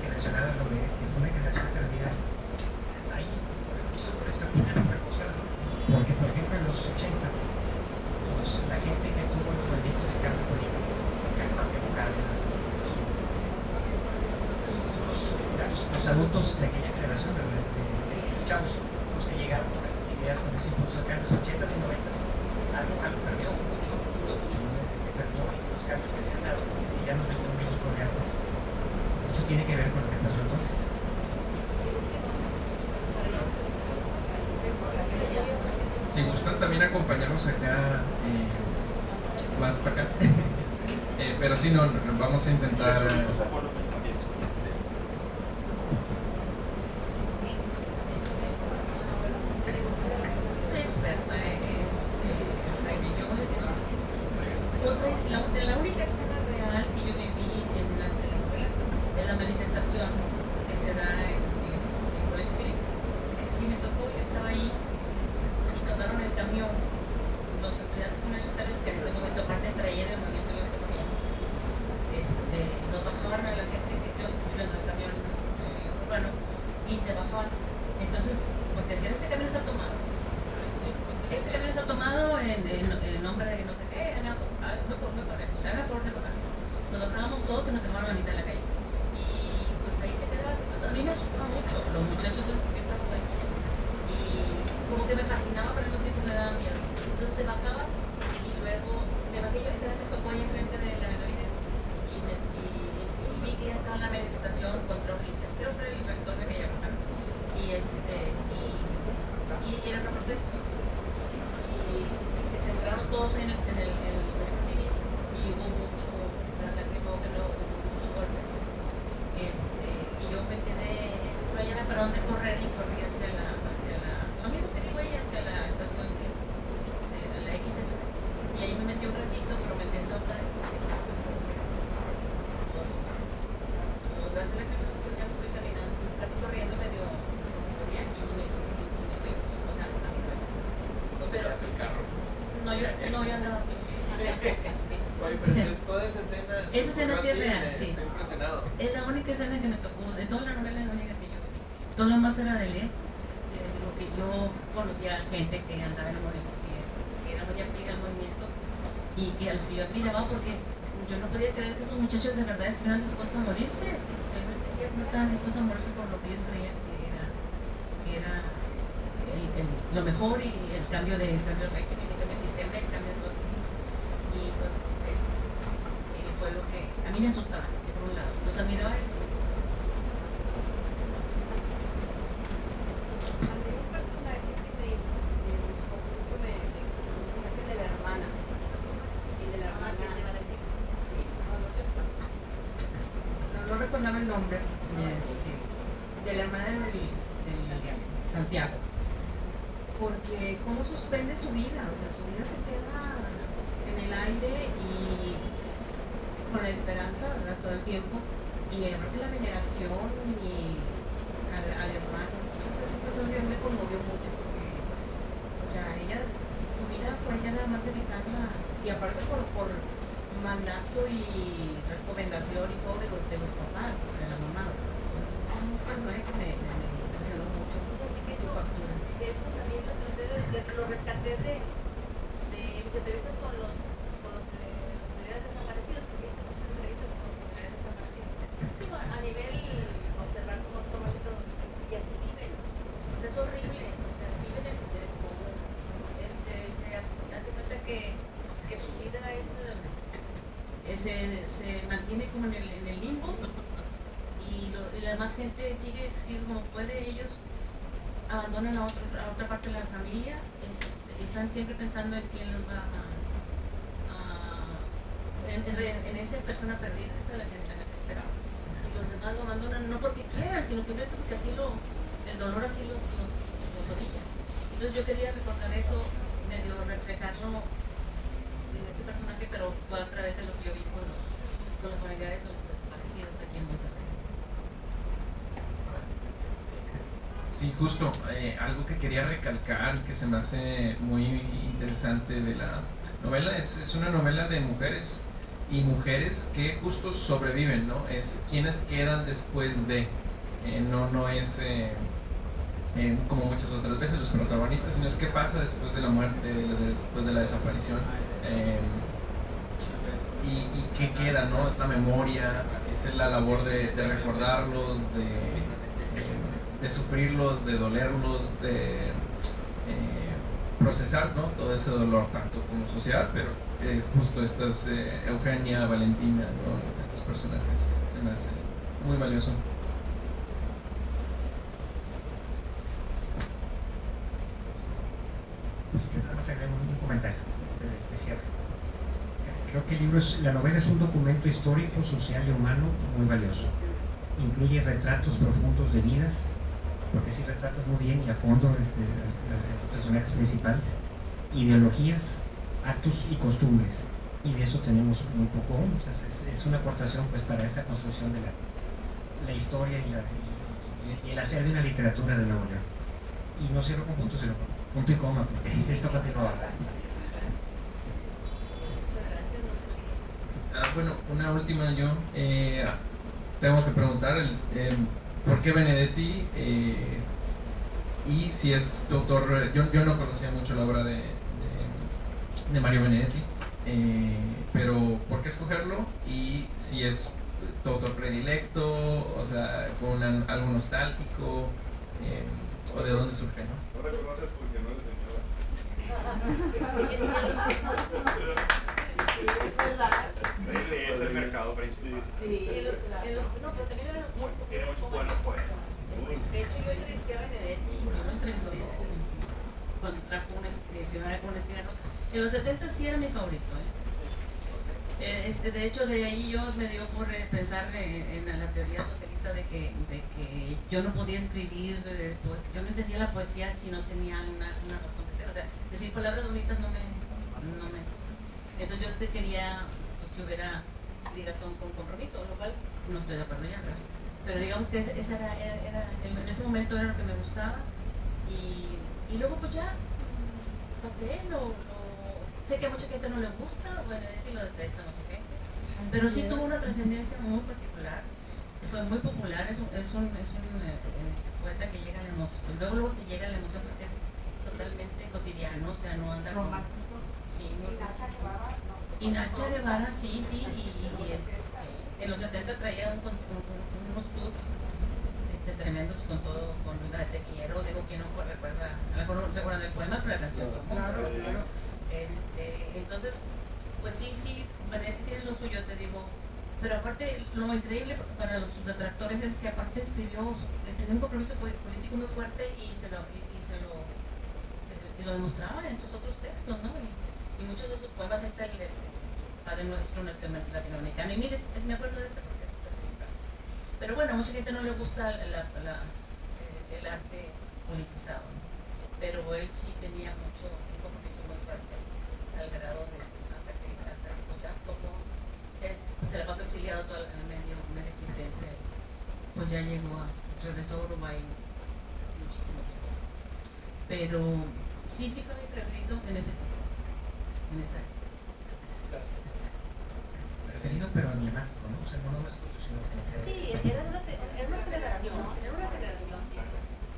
Que mencionabas lo de que fue una generación perdida. Ahí, por eso opinar otra cosa, porque por ejemplo en los 80s, la gente que estuvo en los movimientos de cambio político, los adultos de aquella generación, de los chavos, los que llegaron con esas ideas, con ese impulso acá en los 80s y 90s, algo perdió mucho, perdió los cambios que se han dado, porque si ya nos ven en México de antes, mucho tiene que ver con lo que pasó entonces. Si gustan también acompañarnos acá, más para acá. Pero si no, vamos a intentar. Soy experta, la única escena real que yo viví en la telenovela es la manifestación que se da en Colegio Civil. Sí me tocó, yo estaba ahí y tomaron el camión los estudiantes universitarios que en ese momento aparte traían el movimiento de la economía. Nos bajaban a la gente que yo en el camión urbano y te bajaban. Entonces, porque decían, este camión está tomado. Este camión está tomado en nombre de no sé qué, muy muy correcto, o sea, haga favor de bajarse. Nos bajábamos todos y nos dejaron a la mitad de la calle. Y pues ahí te quedabas. Entonces a mí me asustaba mucho, los muchachos esos, porque yo estaba jovencilla. Y como que me fascinaba, pero al mismo tiempo me daba miedo. Entonces te bajabas y luego me bajé yo, esa vez me tocó ahí enfrente de la Benavides y vi que ya estaba en la manifestación contra Ulises, creo que era el rector de aquella época. Y era una protesta. Y se entraron todos en el proyecto civil y hubo mucho lacrimógeno, muchos golpes. Y yo me quedé, no había para dónde correr y corrí hacia lo mismo que digo ahí, hacia la estación de la XF. Y ahí me metí un ratito, pero me empezó a hablar. Los gases lacrimógenos ya fui caminando, casi corriendo medio podía y me fui, o sea, a mi casa. Pero el carro. no, yo andaba bien. Sí. Oye, pero entonces toda esa escena. Esa escena sí es real, sí. Estoy impresionado. Es la única escena que me tocó, de toda la novela es la única que yo vi. Todo lo demás era de lejos. Digo que yo conocía gente que andaba en el movimiento, que era muy activa en el movimiento y que a los que yo admiraba porque yo no podía creer que esos muchachos de verdad estuvieran dispuestos a morirse. O sea, yo no entendía cómo estaban dispuestos a morirse por lo que ellos creían que era lo mejor y el cambio de régimen, el cambio de sistema, el cambio de cosas. Y pues fue lo que a mí me asustaba, por un lado. Los admiraba y lo mismo. A mí un personaje que me gustó mucho, me gustó mucho, es el de la hermana. El de la hermana. Sí, No recordaba el nombre de la hermana del Santiago, porque cómo suspende su vida, o sea, su vida se queda en el aire y con la esperanza, ¿verdad? Todo el tiempo, y aparte la veneración y al hermano. Entonces es un personaje que a mí me conmovió mucho porque, o sea, ella, su vida fue ella nada más dedicarla, y aparte por mandato y recomendación y todo de los papás, de la mamá, ¿verdad? Entonces es un personaje que me impresionó mucho su factura. de eso también lo rescaté de mis entrevistas con los familiares desaparecidos, porque hice muchas entrevistas con familiares desaparecidos. Digo, a nivel observar cómo toman y todo, y así viven. O sea, es horrible, o sea, viven en común. Date cuenta que su vida se mantiene como en el limbo y la demás gente sigue como puede. Ellos abandonan a otra parte de la familia, están siempre pensando en quién los va en esa persona perdida, esa es la que esperaba. Y los demás lo abandonan no porque quieran, sino simplemente porque así el dolor así los orilla. Entonces yo quería recordar eso, medio reflejarlo en ese personaje, pero fue a través de lo que yo vi con los familiares de los desaparecidos aquí en Monterrey. Sí, justo, algo que quería recalcar y que se me hace muy interesante de la novela es una novela de mujeres y mujeres que justo sobreviven, ¿no? Es quienes quedan después de, no es como muchas otras veces los protagonistas, sino es qué pasa después de la muerte, después de la desaparición, y qué queda, ¿no? Es la memoria, es la labor de recordarlos, de sufrirlos, de dolerlos, de procesar, ¿no? Todo ese dolor tanto como sociedad, pero justo estas Eugenia, Valentina, ¿no? Estos personajes se me hace muy valioso. Vamos a hacer un comentario de cierre. Creo que el libro la novela es un documento histórico, social y humano muy valioso. Incluye retratos profundos de vidas, porque sí retratas muy bien y a fondo los personajes principales, ideologías, actos y costumbres, y de eso tenemos muy poco. O sea, es una aportación pues para esa construcción de la historia y el hacer de una literatura de Nuevo León. Y no cierro con puntos, sino con punto y coma, porque esto continúa. Bueno, una última yo. Tengo que preguntar por qué Benedetti y si es autor. Yo no conocía mucho la obra de Mario Benedetti. pero ¿por qué escogerlo? Y si es tu autor predilecto, o sea, fue algo nostálgico, o de dónde surge, ¿no? No reconoces porque no eres señora. Sí, es el mercado principal. Sí, no, pero también era muy Tiene muchos buenos poemas. de hecho, yo entrevisté a Benedetti, yo lo entrevisté cuando trajo primera con una esquina rota. En los 70 sí era mi favorito, de hecho, de ahí yo me dio por pensar en la teoría socialista de que yo no podía escribir, yo no entendía la poesía si no tenía una razón de ser. O sea, decir palabras bonitas no me. Entonces yo te quería pues, que hubiera ligación con compromiso, lo cual no estoy de acuerdo ya, ¿verdad? Pero digamos que esa era en ese momento era lo que me gustaba y luego pues ya pasé, sé que a mucha gente no le gusta, Benedetti lo detesta a mucha gente, pero sí tuvo una trascendencia muy particular, fue muy popular, es un poeta que llega a la emoción, luego te llega la emoción porque es totalmente cotidiano, o sea, no anda con... Sí, y Nacha Guevara, sí, en los 70 traía unos tours tremendos con todo, con la de Te quiero, digo que no recuerda, a lo mejor no se acuerdan del poema, pero la canción fue muy buena. Entonces, pues sí, Benedetti tiene lo suyo, te digo, pero aparte, lo increíble para sus detractores es que aparte tenía un compromiso político muy fuerte y lo demostraba en sus otros textos, ¿no? Y muchos de sus poemas, está el Padre Nuestro latinoamericano, y mire, me acuerdo de ese porque es el. Pero bueno, a mucha gente no le gusta el arte politizado, ¿no? Pero él sí tenía un compromiso muy fuerte, al grado de hasta que pues ya tomó, se la pasó exiliado toda la media existencia, pues ya regresó a Uruguay muchísimo tiempo. Pero sí fue mi preferido en esa época. Preferido pero emblemático, ¿no? O sea, no nuestro, sino como que... Sí, era una generación,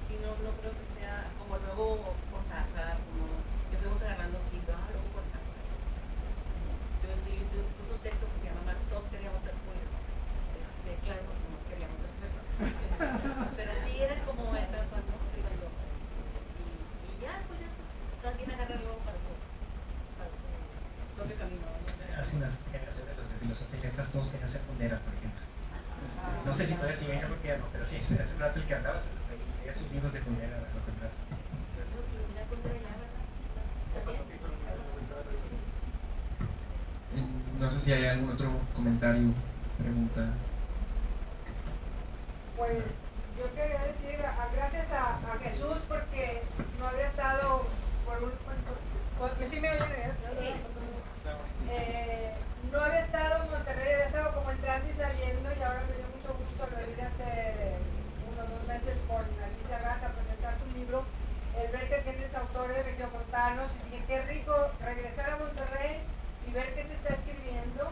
sí, no creo que sea como luego Cortázar, como que fuimos agarrando así, luego Cortázar. Yo escribí incluso un texto que se llama Todos queríamos ser públicos. Claro, pues todos queríamos ser públicos. Pero sí era como etapas, ¿no? Y ya después cada quien agarra luego para su propio camino. Hace unas generaciones los de filosofía y letras todos querían ser Kundera, por ejemplo. No sé si todavía siguen, yo creo que ya no, pero sí, hace un rato el que hablaba, leía sus libros de Kundera, lo que más. No sé si hay algún otro comentario, pregunta. Pues yo quería decir gracias a Jesús porque no había estado ¿sí me oyen? No había estado en Monterrey, había estado como entrando y saliendo, y ahora me dio mucho gusto venir hace unos 2 meses con Alicia Garza a presentar su libro, el ver que tienes autores regiomontanos, y dije qué rico regresar a Monterrey y ver qué se está escribiendo,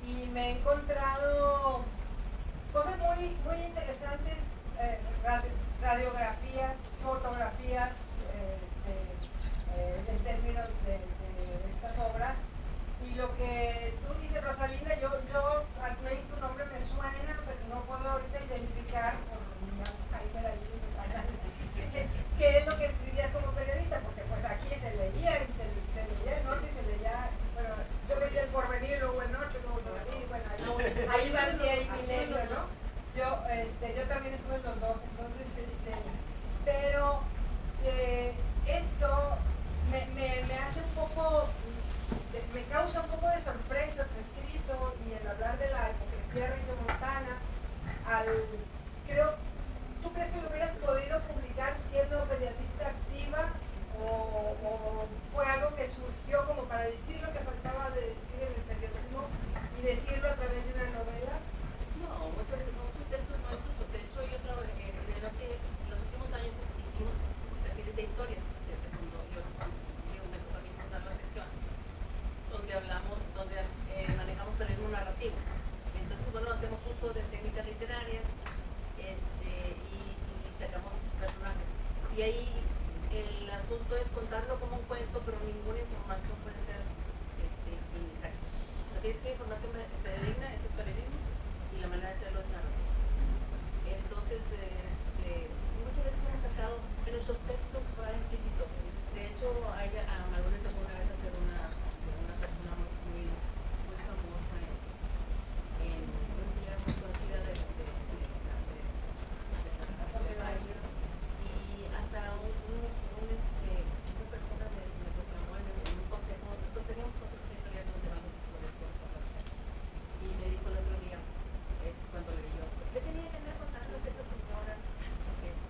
y me he encontrado cosas muy, muy interesantes, radiografías, fotografías, en términos de estas obras. Y lo que tú dices, Rosalinda, yo al leer tu nombre me suena, pero no puedo ahorita identificar por mi Alzheimer ahí qué es lo que escribías como periodista, porque pues aquí se leía y se leía el norte y se leía, bueno, yo leía el Porvenir y luego el norte, luego el Porvenir, y bueno, ahí va el día y milenio, ¿no? Yo también estuve en los dos, entonces, pero esto me hace un poco, me causa un poco de sorpresa tu escrito y el hablar de la hipocresía regiomontana. ¿Tú crees que lo hubieras podido publicar siendo periodista activa o fue algo que surgió como para decir lo que faltaba de decir en el periodismo y decirlo a través de una novela? No, muchos textos nuestros, porque de hecho yo trabajé en el norte, en los últimos años hicimos perfiles de historias, desde cuando me tocó a mí fundar la sección, donde manejamos periodismo narrativo. Entonces, bueno, hacemos uso de técnicas literarias y sacamos personajes. Y ahí el asunto es contarlo como un cuento, pero ninguna información puede ser tiene que ser información fidedigna, eso es fidedigno, y la manera de hacerlo es narrativa. Entonces, muchas veces hemos sacado, en nuestros textos va implícito. De hecho, a Malone le tocó una vez hacer una persona muy famosa una señora muy conocida de la sociedad. Y hasta una persona me proclamó en un consejo, nosotros teníamos consejos editoriales donde vamos a decir y me dijo el otro día, cuando le leyó, ¿qué tenía que andar contando que esa señora pues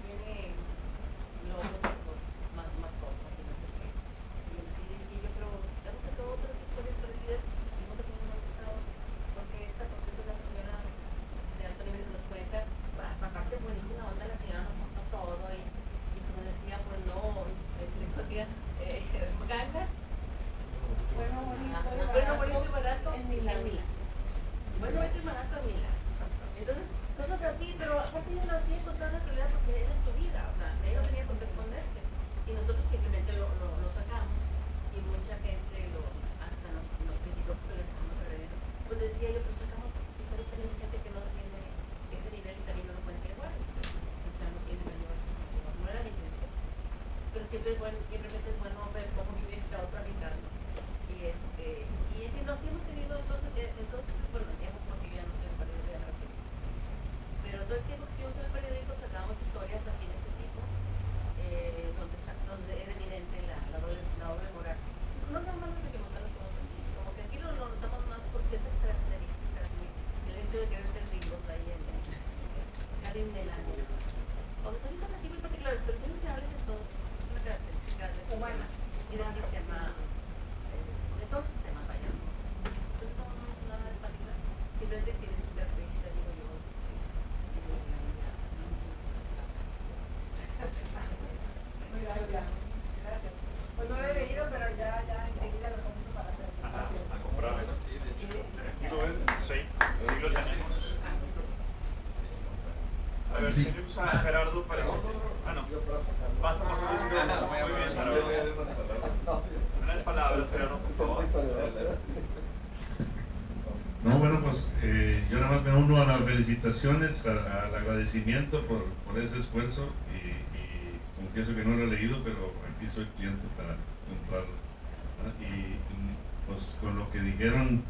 tiene lobos mascotas y no sé qué? Y le dije yo, pero hemos sacado otras historias parecidas y no que me han gustado, porque esta es la señora de alto nivel que nos cuenta, aparte buenísima onda, la señora nos contó todo y como decía, pues no, hacía gangas. Bueno, bonito y barato en Milán. Bueno, bonito y barato en Milán. Entonces, cosas así, pero aparte ella lo hacía con toda la realidad porque ella es su vida, o sea, ella no tenía con qué esconderse. Y nosotros simplemente lo sacamos y mucha gente hasta nos criticó porque le estábamos agrediendo. Pues decía yo, pues sacamos historias también de gente que no tiene ese nivel y también no lo cuenta igual. O sea, no tiene mayor, no era la intención. Pero siempre es bueno, simplemente es bueno ver cómo vive la otra mitad, ¿no? Y en fin, sí hemos tenido entonces bueno, tiempo porque yo ya no estoy en el periódico, pero todo el tiempo que estuvimos en el periódico sacábamos historias así de ese tipo, donde era evidente la doble moral. No nada más de que montarnos somos así, como que aquí lo notamos más por ciertas características, el hecho de querer ser ricos ahí ser indelante, o de cositas así muy particulares, pero tienen que hablarse en todo, es una característica humana y del sistema. Todos los sistemas vayan. Entonces no es nada de particular. Simplemente tiene sus características, digo yo. Muy gracias. Pues no lo he leído, pero ya enseguida lo compro para hacer. A comprarlo. Sí, de hecho. Sí, lo tenemos. A ver, Sí. tenemos a Gerardo, parece. No. Vas a pasar el micrófono. Muy bien, Gerardo. Unas palabras, Gerardo, por favor. No, bueno, pues yo nada más me uno a las felicitaciones, al agradecimiento por ese esfuerzo y confieso que no lo he leído, pero aquí soy cliente para comprarlo, ¿verdad? Y pues con lo que dijeron,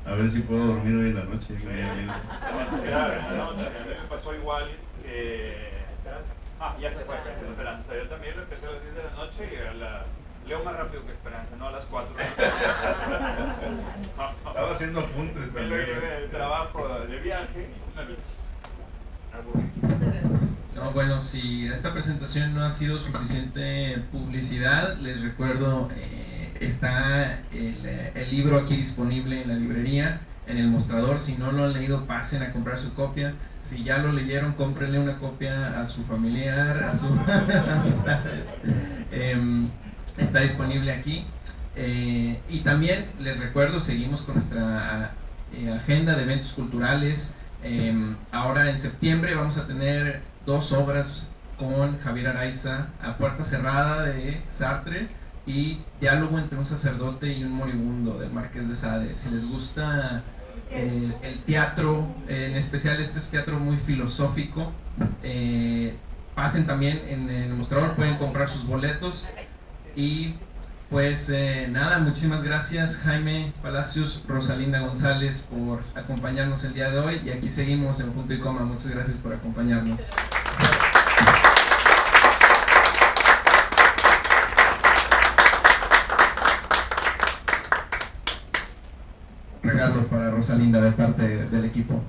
a ver si puedo dormir hoy en la noche. Que había leído. Te vas a quedar en la noche. A mí me pasó igual que Esperanza. Ya se fue Esperanza. Yo también lo empecé a las 10 de la noche y leo más rápido que Esperanza, no a las 4. Estaba haciendo apuntes Me lo también. llevé del trabajo de viaje. No, bueno, si esta presentación no ha sido suficiente publicidad, les recuerdo, está el libro aquí disponible en la librería, en el mostrador. Si no lo han leído, pasen a comprar su copia. Si ya lo leyeron, cómprenle una copia a su familiar, a sus amistades. Está disponible aquí. Y también les recuerdo, seguimos con nuestra agenda de eventos culturales. Ahora en septiembre vamos a tener 2 obras con Javier Araiza, A Puerta Cerrada de Sartre y Diálogo entre un sacerdote y un moribundo del Marqués de Sade. Si les gusta el teatro, en especial este es teatro muy filosófico, pasen también en el mostrador, pueden comprar sus boletos. Y pues nada, muchísimas gracias Jaime Palacios, Rosalinda González por acompañarnos el día de hoy, y aquí seguimos en Punto y Coma. Muchas gracias por acompañarnos. Regalo para Rosalinda de parte del equipo.